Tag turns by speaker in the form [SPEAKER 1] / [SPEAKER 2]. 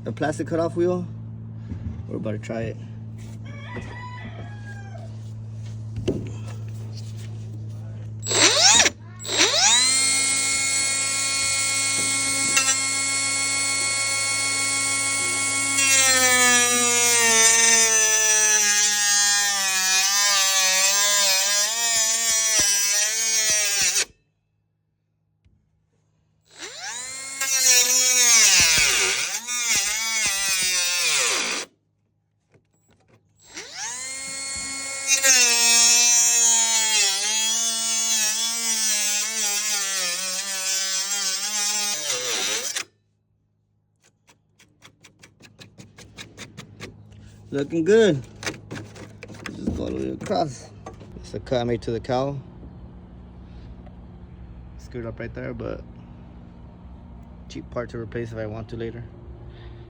[SPEAKER 1] a plastic cutoff wheel. We're about to try it. Looking good. Just go all the way across. It's a cut I made to the cowl. Screwed up right there, but cheap part to replace if I want to later.